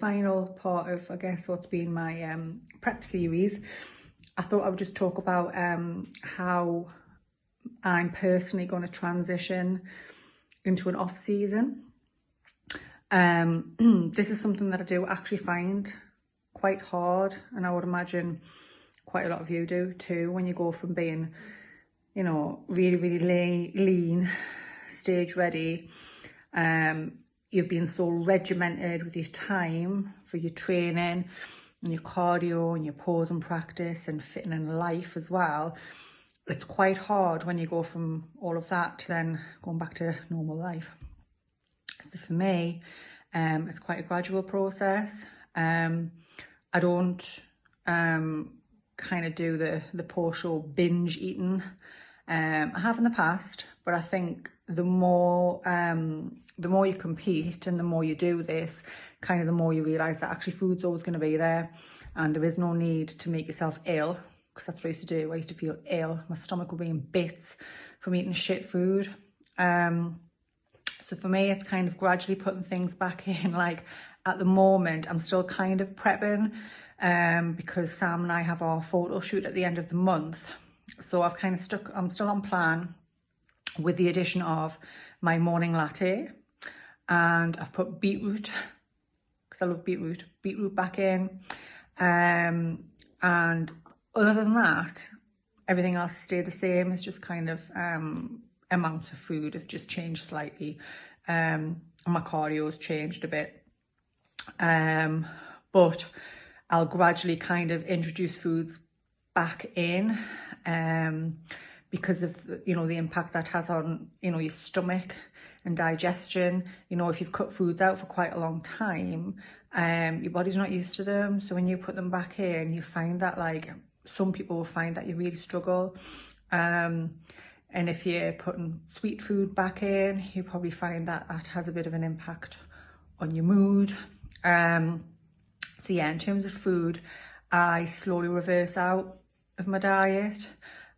final part of, I guess, what's been my prep series, I thought I would just talk about how I'm personally going to transition into an off season. This is something that I do actually find quite hard, and I would imagine quite a lot of you do too, when you go from being, you know, really lean, stage ready. You've been so regimented with your time for your training and your cardio and your posing practice and fitting in life as well. It's quite hard when you go from all of that to then going back to normal life. So for me, it's quite a gradual process. I don't kind of do the post-show binge eating. I have in the past, but I think the more you compete and the more you do this, kind of the more you realise that actually food's always going to be there, and there is no need to make yourself ill, because that's what I used to do. I used to feel ill. My stomach would be in bits from eating shit food. So for me, it's kind of gradually putting things back in. Like at the moment, I'm still kind of prepping because Sam and I have our photo shoot at the end of the month. So I've kind of I'm still on plan with the addition of my morning latte, and I've put beetroot, because I love beetroot back in. And other than that, everything else stayed the same. It's just kind of amounts of food have just changed slightly. And my cardio's changed a bit. But I'll gradually kind of introduce foods back in because of, you know, the impact that has on, you know, your stomach and digestion. You know, if you've cut foods out for quite a long time, your body's not used to them. So when you put them back in, you find that, like, some people will find that you really struggle. And if you're putting sweet food back in, you probably find that that has a bit of an impact on your mood. So yeah, in terms of food, I slowly reverse out of my diet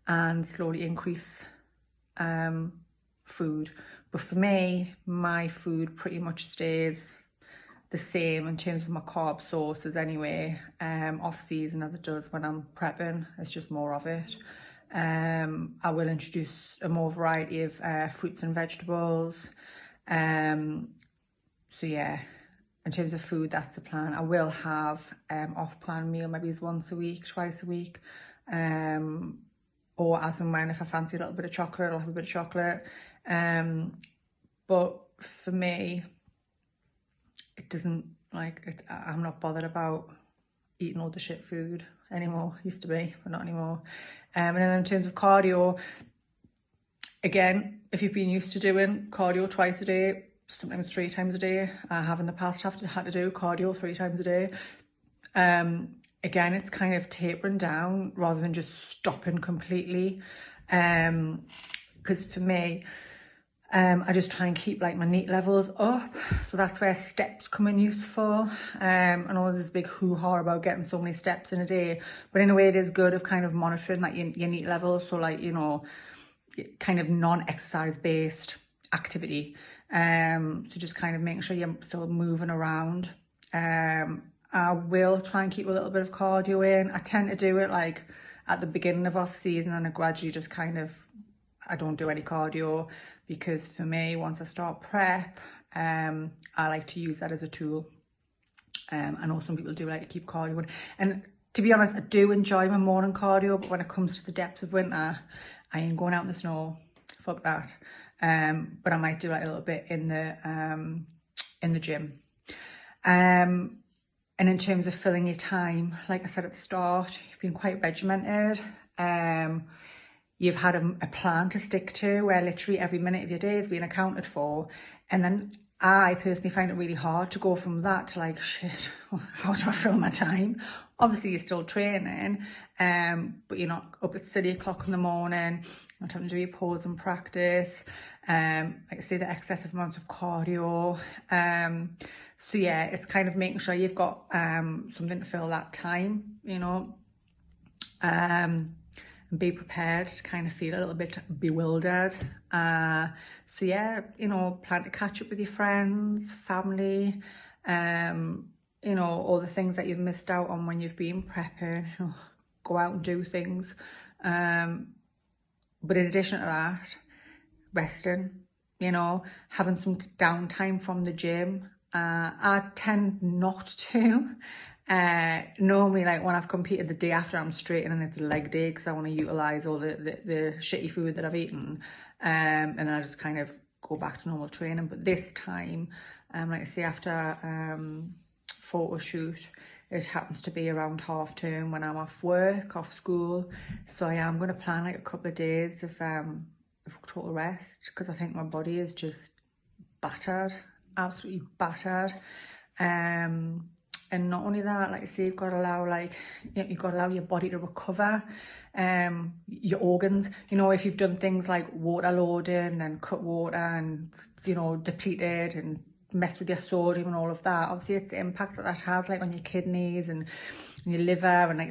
and slowly increase food. But for me, my food pretty much stays the same in terms of my carb sources anyway, off season as it does when I'm prepping. It's just more of it. I will introduce a more variety of fruits and vegetables. So yeah, in terms of food, that's the plan. I will have off-plan meal, maybe it's once a week, twice a week, or as and when, if I fancy a little bit of chocolate, I'll have a bit of chocolate. But for me, it doesn't, like, I'm not bothered about eating all the shit food anymore. Used to be, but not anymore. And then in terms of cardio, again, if you've been used to doing cardio twice a day, sometimes 3 times a day, I have in the past had to do cardio 3 times a day. Again, it's kind of tapering down rather than just stopping completely. Because for me, I just try and keep, like, my NEAT levels up. So that's where steps come in useful. I know there's this big hoo-ha about getting so many steps in a day, but in a way it is good of kind of monitoring, like, your NEAT levels. So, like, you know, kind of non-exercise based activity. So just kind of making sure you're still moving around. I will try and keep a little bit of cardio in. I tend to do it like at the beginning of off season, and I gradually just kind of, I don't do any cardio, because for me, once I start prep, I like to use that as a tool. I know some people do like to keep cardio in. And to be honest, I do enjoy my morning cardio, but when it comes to the depths of winter, I ain't going out in the snow. Fuck that. But I might do like a little bit in the gym. And in terms of filling your time, like I said at the start, you've been quite regimented. You've had a plan to stick to, where literally every minute of your day is being accounted for. And then I personally find it really hard to go from that to, like, shit, how do I fill my time? Obviously, you're still training, but you're not up at 3 o'clock in the morning, not having to do your pose and practice, like I say, the excessive amounts of cardio. So yeah, it's kind of making sure you've got something to fill that time, you know. And be prepared to kind of feel a little bit bewildered. So yeah, you know, plan to catch up with your friends, family, you you know, all the things that you've missed out on when you've been prepping, you know, go out and do things. But in addition to that, resting, you know, having some downtime from the gym. I tend not to. Normally, like when I've competed the day after, I'm straight in and it's a leg day because I want to utilise all the shitty food that I've eaten. And then I just kind of go back to normal training. But this time, like I say, after photo shoot, it happens to be around half term when I'm off work, off school. So I am going to plan like a couple of days of total rest because I think my body is just battered, absolutely battered. And not only that, like I say, you've got to allow your body to recover, your organs. You know, if you've done things like water loading and cut water and, you know, depleted and messed with your sodium and all of that, obviously it's the impact that has like on your kidneys and your liver and like